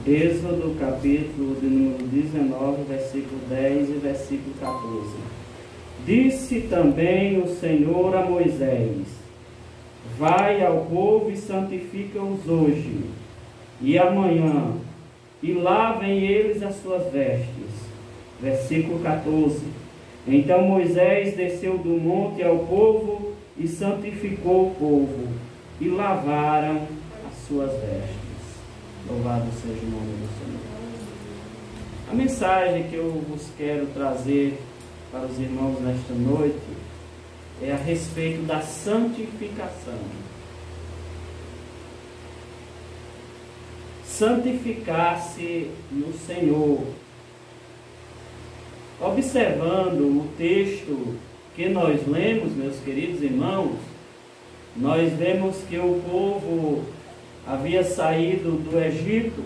Êxodo, capítulo de número 19, versículo 10 e versículo 14. Disse também o Senhor a Moisés: vai ao povo e santifica-os hoje e amanhã, e lavem eles as suas vestes. Versículo 14. Então Moisés desceu do monte ao povo e santificou o povo, e lavaram as suas vestes. Louvado seja o nome do Senhor. A mensagem que eu vos quero trazer para os irmãos nesta noite é a respeito da santificação. Santificar-se no Senhor. Observando o texto que nós lemos, meus queridos irmãos, nós vemos que o povo havia saído do Egito,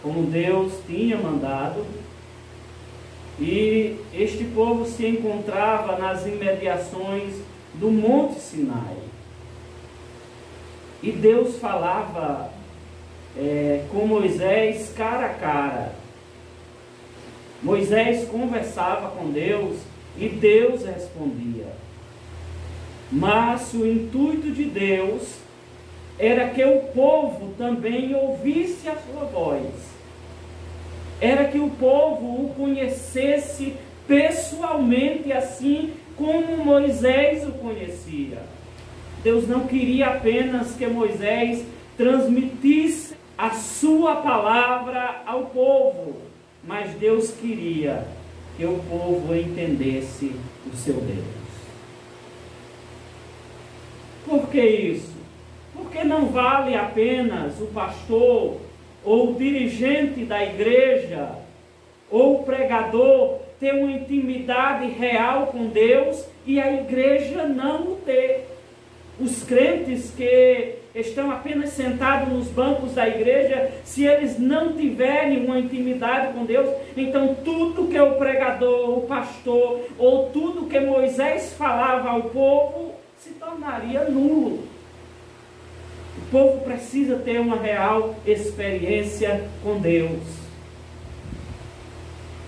como Deus tinha mandado, e este povo se encontrava nas imediações do Monte Sinai. E Deus falava com Moisés cara a cara. Moisés conversava com Deus e Deus respondia. Mas o intuito de Deus era que o povo também ouvisse a sua voz. Era que o povo o conhecesse pessoalmente, assim como Moisés o conhecia. Deus não queria apenas que Moisés transmitisse a sua palavra ao povo, mas Deus queria que o povo entendesse o seu Deus. Por que isso? Porque não vale apenas o pastor ou o dirigente da igreja ou o pregador ter uma intimidade real com Deus e a igreja não o ter. Os crentes que estão apenas sentados nos bancos da igreja, se eles não tiverem uma intimidade com Deus, então tudo que o pregador, o pastor ou tudo que Moisés falava ao povo se tornaria nulo. O povo precisa ter uma real experiência com Deus.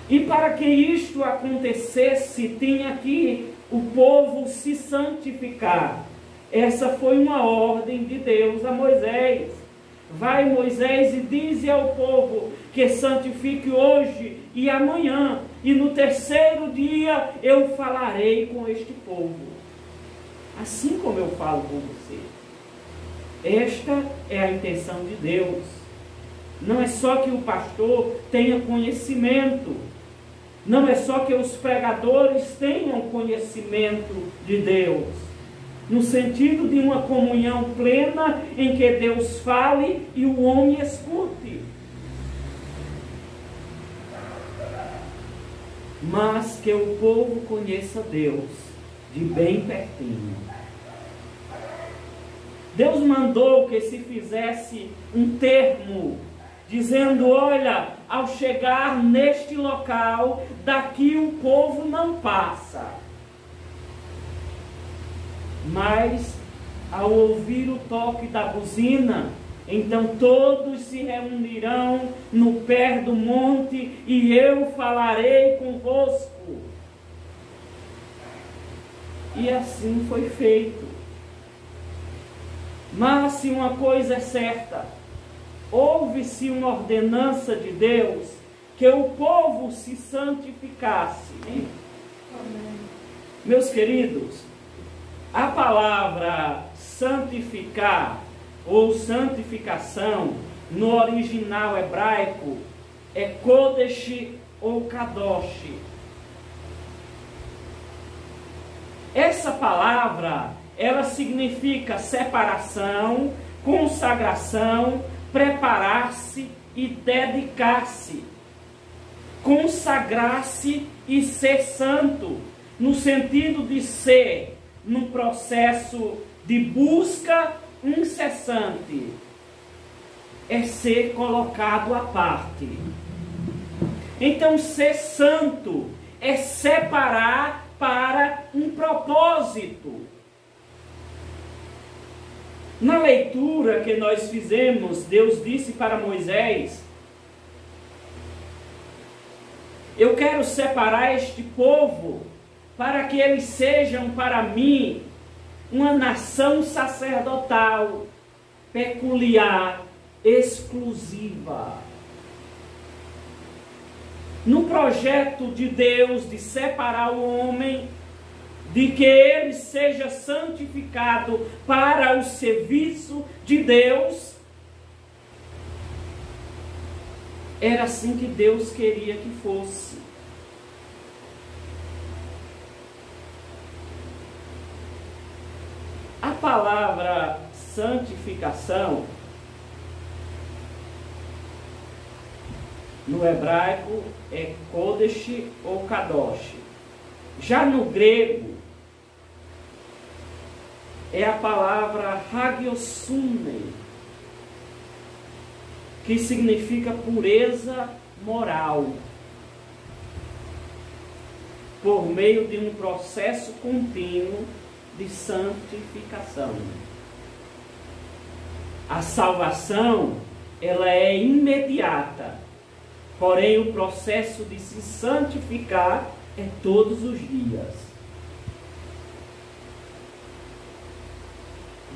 E para que isto acontecesse, tinha que o povo se santificar. Essa foi uma ordem de Deus a Moisés. Vai, Moisés, e dize ao povo que santifique hoje e amanhã, e no terceiro dia eu falarei com este povo. Assim como eu falo com você. Esta é a intenção de Deus. Não é só que o pastor tenha conhecimento. Não é só que os pregadores tenham conhecimento de Deus. No sentido de uma comunhão plena em que Deus fale e o homem escute. Mas que o povo conheça Deus de bem pertinho. Deus mandou que se fizesse um termo, dizendo, olha, ao chegar neste local, daqui o povo não passa. Mas, ao ouvir o toque da buzina, então todos se reunirão no pé do monte e eu falarei convosco. E assim foi feito. Mas se uma coisa é certa, houve-se uma ordenança de Deus que o povo se santificasse. Amém. Meus queridos, a palavra santificar ou santificação no original hebraico é Kodesh ou Kadosh. Essa palavra, ela significa separação, consagração, preparar-se e dedicar-se. Consagrar-se e ser santo, no sentido de ser num processo de busca incessante. É ser colocado à parte. Então, ser santo é separar para um propósito. Na leitura que nós fizemos, Deus disse para Moisés Eu quero separar este povo para que eles sejam para mim uma nação sacerdotal, peculiar, exclusiva. No projeto de Deus de separar o homem, de que ele seja santificado para o serviço de Deus, era assim que Deus queria que fosse. A palavra santificação, no hebraico, é Kodesh ou Kadosh. Já no grego, é a palavra hagiosune, que significa pureza moral, por meio de um processo contínuo de santificação. A salvação, ela é imediata, porém o processo de se santificar é todos os dias.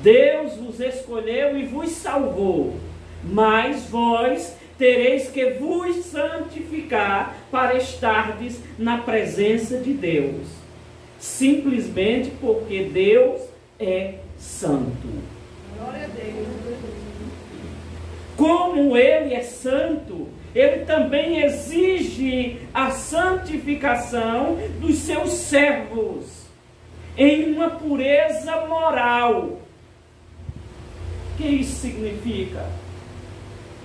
Deus vos escolheu e vos salvou, mas vós tereis que vos santificar para estardes na presença de Deus, simplesmente porque Deus é santo. Glória a Deus. Como Ele é santo, Ele também exige a santificação dos seus servos em uma pureza moral. O que isso significa?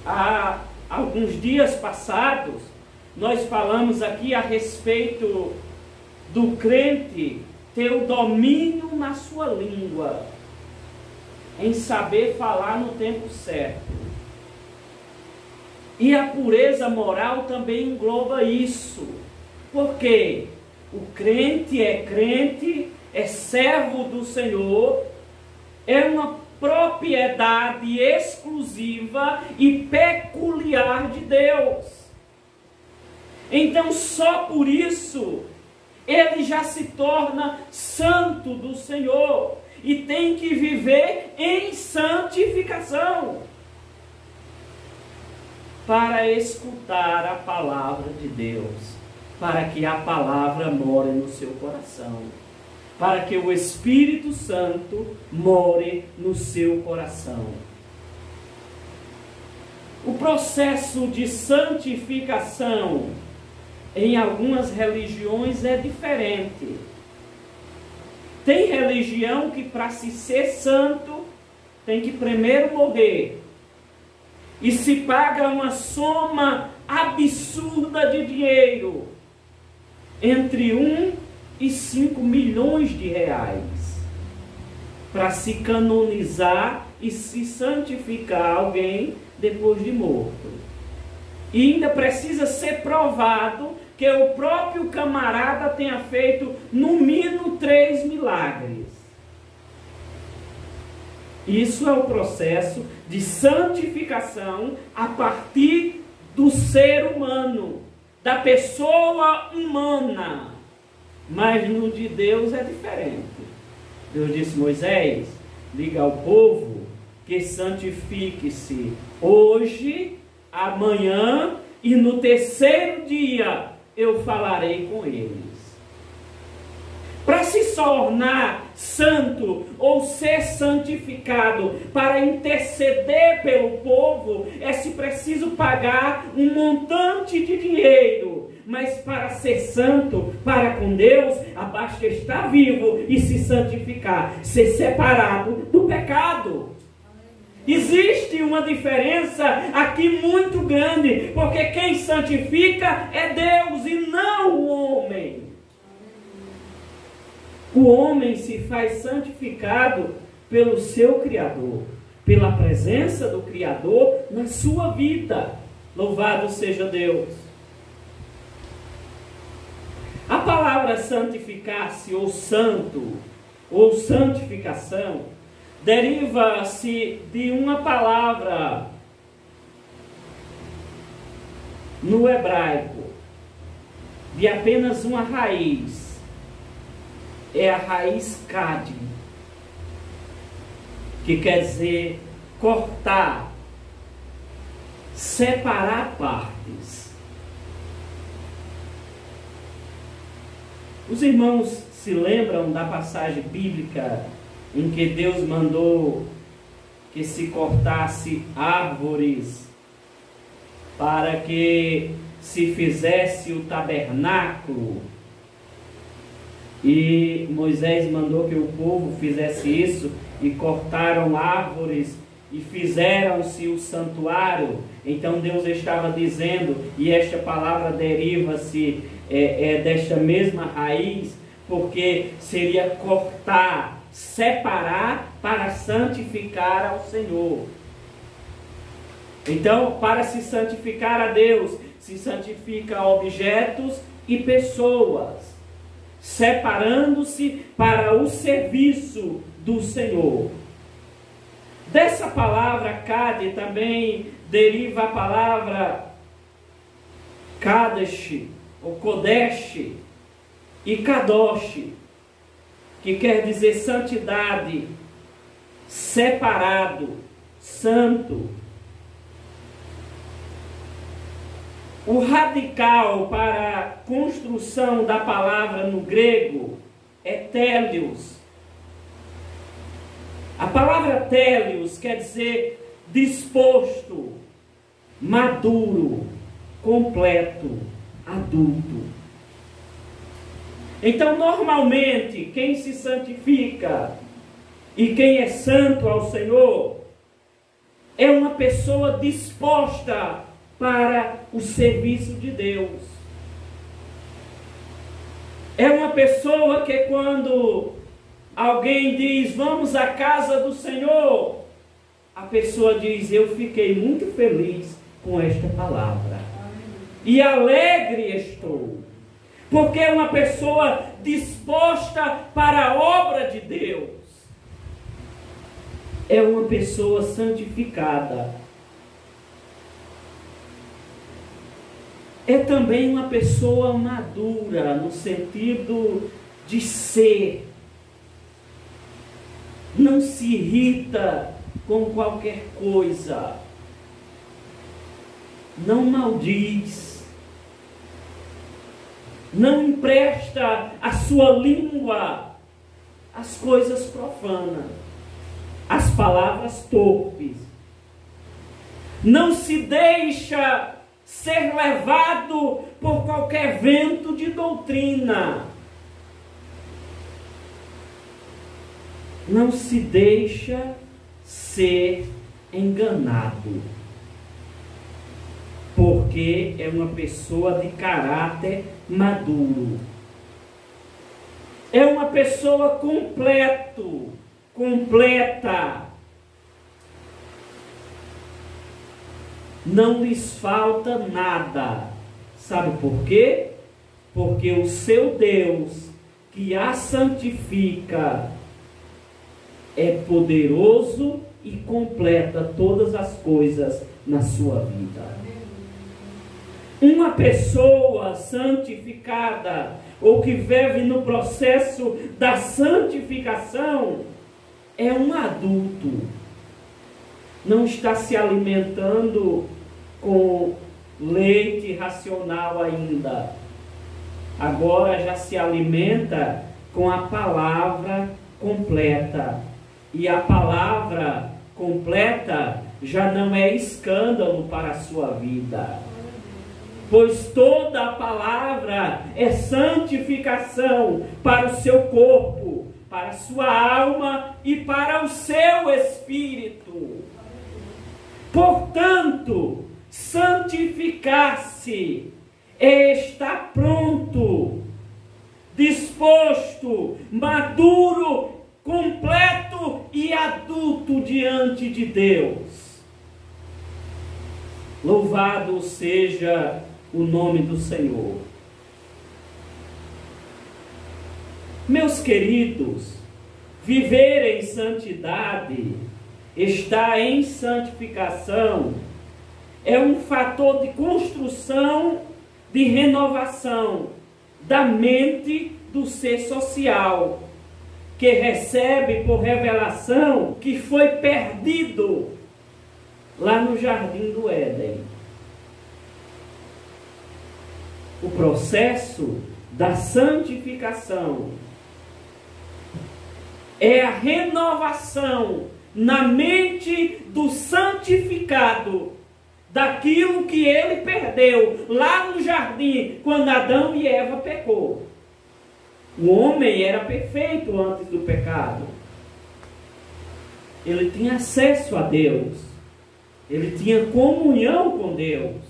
Há alguns dias passados, nós falamos aqui a respeito do crente ter o domínio na sua língua, em saber falar no tempo certo. E a pureza moral também engloba isso. Porque o crente, é servo do Senhor, é uma propriedade exclusiva e peculiar de Deus. Então, só por isso, ele já se torna santo do Senhor e tem que viver em santificação para escutar a palavra de Deus, para que a palavra more no seu coração, para que o Espírito Santo more no seu coração. O processo de santificação em algumas religiões é diferente. Tem religião que para se ser santo tem que primeiro morrer. E se paga uma soma absurda de dinheiro, entre 1 e 5 milhões de reais, para se canonizar e se santificar alguém depois de morto. E ainda precisa ser provado que o próprio camarada tenha feito no mínimo 3 milagres. Isso é o processo de santificação a partir do ser humano, da pessoa humana. Mas no de Deus é diferente. Deus disse: Moisés, diga ao povo que santifique-se hoje, amanhã e no terceiro dia eu falarei com eles. Para se tornar santo ou ser santificado, para interceder pelo povo, é-se preciso pagar um montante de dinheiro. Mas para ser santo, para com Deus, basta estar vivo e se santificar, ser separado do pecado. Existe uma diferença aqui muito grande, porque quem santifica é Deus e não o homem. O homem se faz santificado pelo seu Criador, pela presença do Criador na sua vida. Louvado seja Deus. A palavra santificar-se ou santo, ou santificação, deriva-se de uma palavra no hebraico, de apenas uma raiz. É a raiz cade, que quer dizer cortar, separar partes. Os irmãos se lembram da passagem bíblica em que Deus mandou que se cortasse árvores para que se fizesse o tabernáculo? E Moisés mandou que o povo fizesse isso, e cortaram árvores e fizeram-se o santuário. Então Deus estava dizendo, e esta palavra deriva-se desta mesma raiz, porque seria cortar, separar para santificar ao Senhor. Então, para se santificar a Deus, se santifica objetos e pessoas, separando-se para o serviço do Senhor. Dessa palavra Cade também deriva a palavra Kadesh, ou Kodesh, e Kadosh, que quer dizer santidade, separado, santo. O radical para a construção da palavra no grego é télios. A palavra télios quer dizer disposto, maduro, completo, adulto. Então, normalmente, quem se santifica e quem é santo ao Senhor é uma pessoa disposta para o serviço de Deus. É uma pessoa que, quando alguém diz, vamos à casa do Senhor, a pessoa diz, eu fiquei muito feliz com esta palavra. E alegre estou. Porque é uma pessoa disposta para a obra de Deus. É uma pessoa santificada. É também uma pessoa madura, no sentido de ser. Não se irrita com qualquer coisa. Não maldiz. Não empresta a sua língua às coisas profanas, às palavras torpes. Não se deixa ser levado por qualquer vento de doutrina. Não se deixa ser enganado. Porque é uma pessoa de caráter maduro. É uma pessoa completa. Não lhes falta nada. Sabe por quê? Porque o seu Deus, que a santifica, é poderoso e completa todas as coisas na sua vida. Uma pessoa santificada, ou que vive no processo da santificação, é um adulto. Não está se alimentando com leite racional ainda. Agora já se alimenta com a palavra completa. E a palavra completa já não é escândalo para a sua vida. Pois toda a palavra é santificação para o seu corpo, para a sua alma e para o seu espírito. Portanto, santificar-se é estar pronto, disposto, maduro, completo e adulto diante de Deus. Louvado seja o nome do Senhor. Meus queridos, viver em santidade, estar em santificação, é um fator de construção, de renovação da mente do ser social, que recebe por revelação que foi perdido lá no Jardim do Éden. O processo da santificação é a renovação na mente do santificado daquilo que ele perdeu lá no jardim, quando Adão e Eva pecou. O homem era perfeito antes do pecado. Ele tinha acesso a Deus. Ele tinha comunhão com Deus.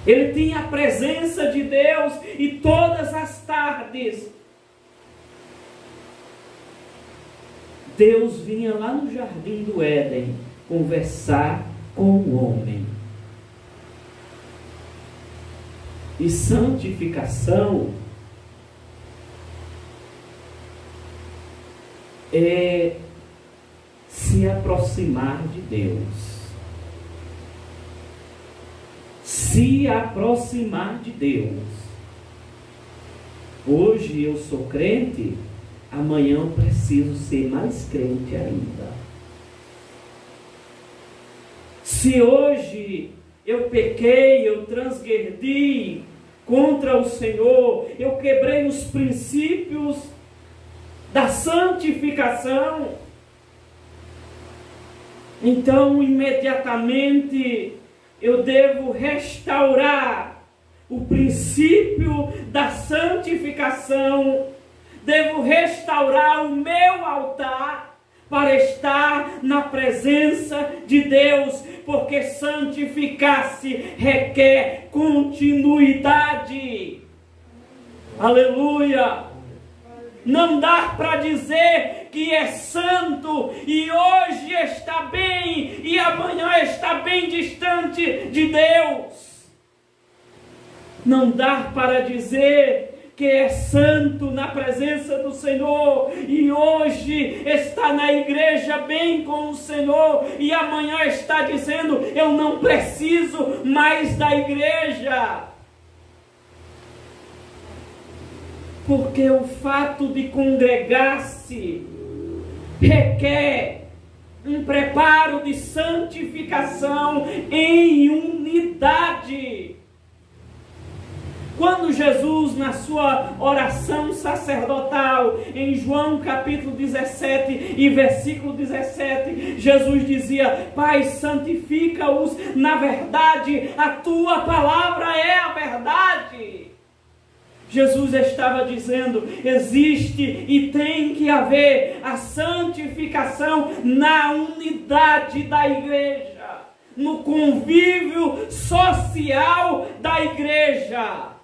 Ele tinha a presença de Deus, e todas as tardes Deus vinha lá no Jardim do Éden conversar com o homem. E santificação é se aproximar de Deus. Se aproximar de Deus. Hoje eu sou crente, amanhã eu preciso ser mais crente ainda. Se hoje eu pequei, eu transgredi contra o Senhor, eu quebrei os princípios da santificação, então imediatamente eu devo restaurar o princípio da santificação, devo restaurar o meu altar para estar na presença de Deus, porque santificar-se requer continuidade. Aleluia! Não dá para dizer que é santo e hoje está bem e amanhã está bem distante de Deus. Não dá para dizer que é santo na presença do Senhor e hoje está na igreja bem com o Senhor e amanhã está dizendo: eu não preciso mais da igreja. Porque o fato de congregar-se requer um preparo de santificação em unidade. Quando Jesus, na sua oração sacerdotal, em João capítulo 17 e versículo 17, Jesus dizia: Pai, santifica-os na verdade, a tua palavra é a verdade. Jesus estava dizendo: existe e tem que haver a santificação na unidade da igreja, no convívio social da igreja.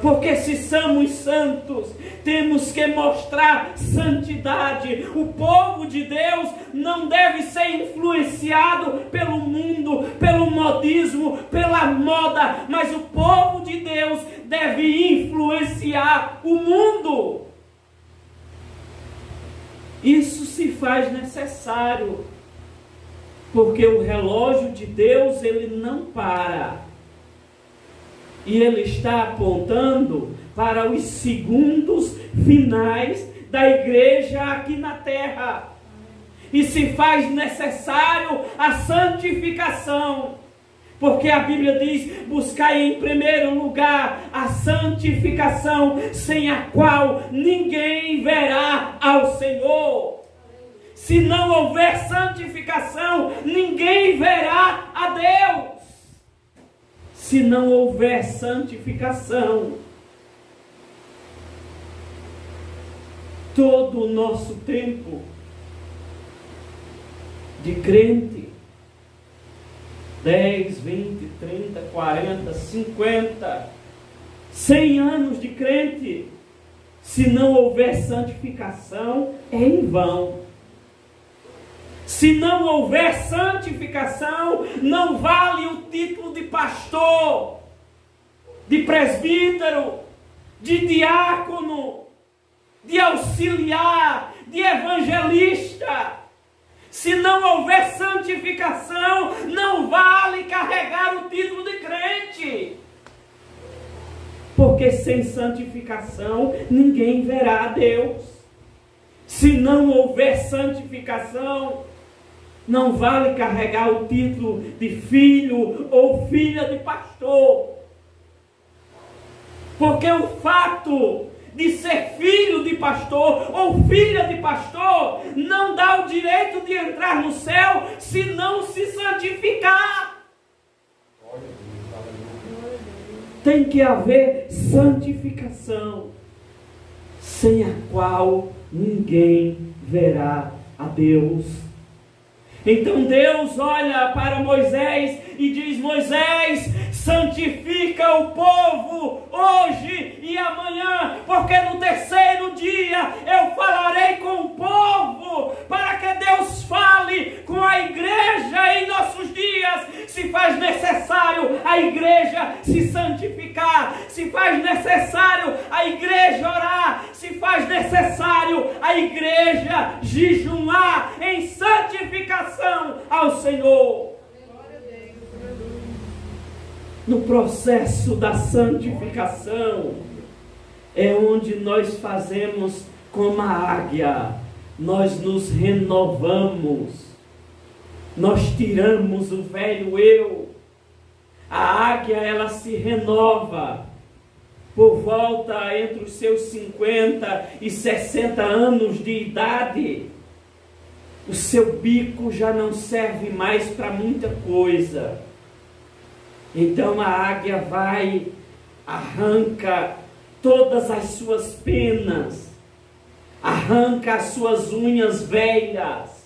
Porque se somos santos, temos que mostrar santidade. O povo de Deus não deve ser influenciado pelo mundo, pelo modismo, pela moda, mas o povo de Deus deve influenciar o mundo. Isso se faz necessário, porque o relógio de Deus, ele não para. E ele está apontando para os segundos finais da igreja aqui na terra. E se faz necessário a santificação. Porque a Bíblia diz: buscai em primeiro lugar a santificação, sem a qual ninguém verá ao Senhor. Se não houver santificação, ninguém verá a Deus. Se não houver santificação, todo o nosso tempo de crente, 10, 20, 30, 40, 50, 100 anos de crente, se não houver santificação, é em vão. Se não houver santificação, não vale o título de pastor, de presbítero, de diácono, de auxiliar, de evangelista. Se não houver santificação, não vale carregar o título de crente. Porque sem santificação ninguém verá a Deus. Se não houver santificação, não vale carregar o título de filho ou filha de pastor. Porque o fato de ser filho de pastor ou filha de pastor não dá o direito de entrar no céu se não se santificar. Tem que haver santificação, sem a qual ninguém verá a Deus. Então Deus olha para Moisés e diz: Moisés, santifica o povo hoje e amanhã, porque no terceiro dia eu falarei com o povo, para que Deus fale com a igreja em nossos dias. Se faz necessário a igreja se santificar, se faz necessário a igreja orar, se faz necessário a igreja jejuar em santificação ao Senhor. No processo da santificação é onde nós fazemos como a águia, nós nos renovamos, nós tiramos o velho eu. A águia, ela se renova por volta entre os seus 50 e 60 anos de idade. O seu bico já não serve mais para muita coisa. Então a águia vai, arranca todas as suas penas, arranca as suas unhas velhas.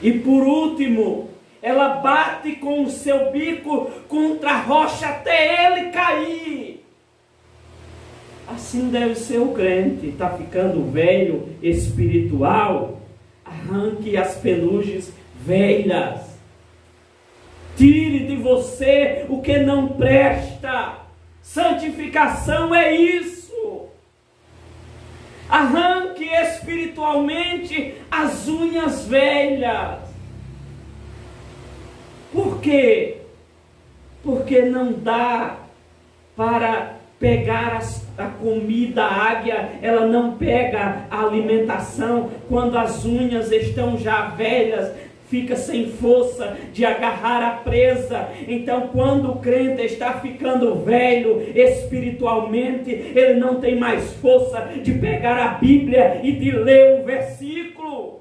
E por último, ela bate com o seu bico contra a rocha até ele cair. Assim deve ser o crente. Está ficando velho espiritual? Arranque as pelugens velhas. Tire de você o que não presta. Santificação é isso. Arranque espiritualmente as unhas velhas. Por quê? Porque não dá para pegar a comida. A águia, ela não pega a alimentação quando as unhas estão já velhas, fica sem força de agarrar a presa. Então, quando o crente está ficando velho espiritualmente, ele não tem mais força de pegar a Bíblia e de ler um versículo.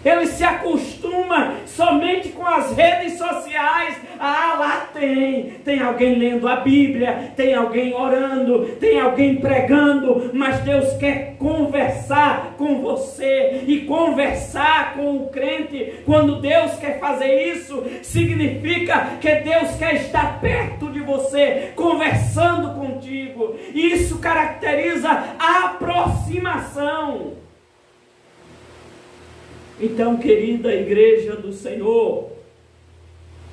Ele se acostuma somente com as redes sociais. Ah, lá tem alguém lendo a Bíblia, tem alguém orando, tem alguém pregando, mas Deus quer conversar com você. E conversar com o crente, quando Deus quer fazer isso, significa que Deus quer estar perto de você, conversando contigo. E isso caracteriza a aproximação. Então, querida igreja do Senhor,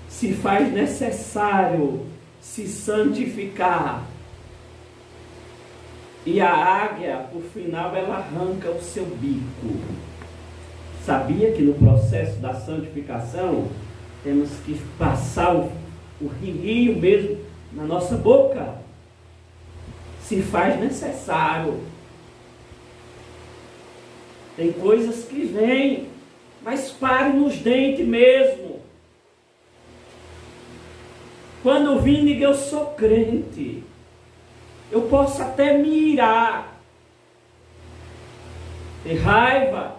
se faz necessário se santificar. E a águia, por final, ela arranca o seu bico. Sabia que no processo da santificação temos que passar o rio mesmo na nossa boca? Se faz necessário. Tem coisas que vêm, mas pare nos dentes mesmo. Quando vim, diga: eu sou crente. Eu posso até me irar, ter raiva,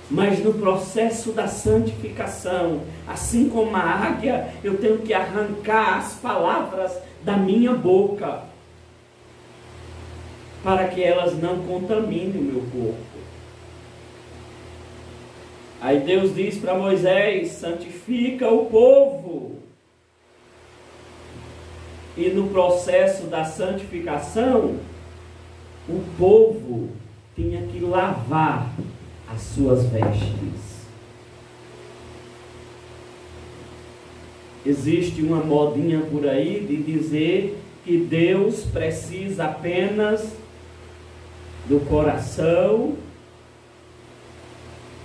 mas no processo da santificação, assim como a águia, eu tenho que arrancar as palavras da minha boca, para que elas não contaminem o meu corpo. Aí Deus diz para Moisés: santifica o povo. E no processo da santificação, o povo tinha que lavar as suas vestes. Existe uma modinha por aí de dizer que Deus precisa apenas do coração,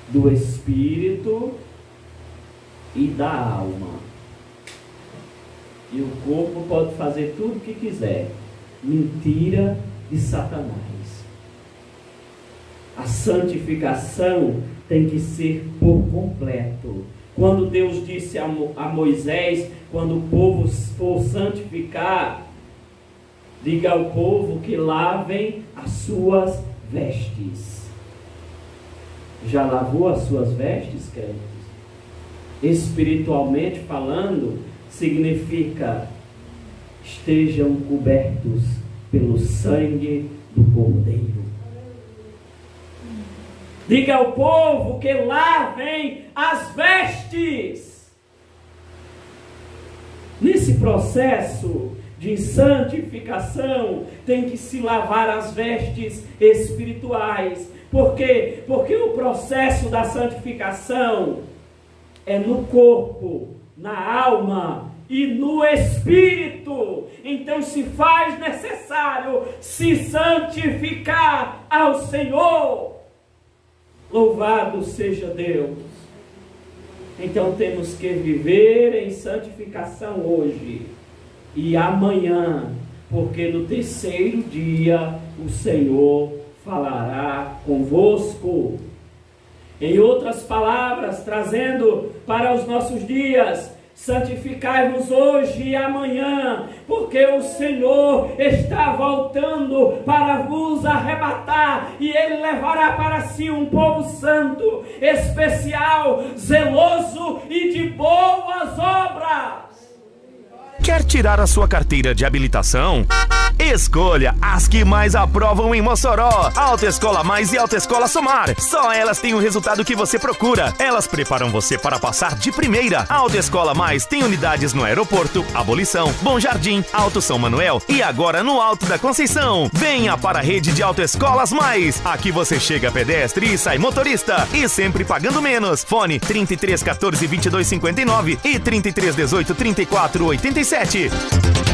do espírito e da alma. E o corpo pode fazer tudo o que quiser. Mentira de Satanás. A santificação tem que ser por completo. Quando Deus disse a Moisés, quando o povo for santificar, diga ao povo que lavem as suas vestes. Já lavou as suas vestes, crentes? Espiritualmente falando, significa estejam cobertos pelo sangue do Cordeiro. Diga ao povo que lavem as vestes. Nesse processo de santificação, tem que se lavar as vestes espirituais. Por quê? Porque o processo da santificação é no corpo, na alma e no espírito. Então se faz necessário se santificar ao Senhor. Louvado seja Deus. Então temos que viver em santificação hoje e amanhã, porque no terceiro dia o Senhor falará convosco. Em outras palavras, trazendo para os nossos dias, santificai-vos hoje e amanhã, porque o Senhor está voltando para vos arrebatar, e Ele levará para si um povo santo, especial, zeloso e de boas obras. Quer tirar a sua carteira de habilitação? Escolha as que mais aprovam em Mossoró. Autoescola Mais e Autoescola Somar. Só elas têm o resultado que você procura. Elas preparam você para passar de primeira. A Autoescola Mais tem unidades no Aeroporto, Abolição, Bom Jardim, Alto São Manuel e agora no Alto da Conceição. Venha para a rede de Autoescolas Mais. Aqui você chega pedestre e sai motorista. E sempre pagando menos. Fone 33 14 22 59 e 33 18 34 87.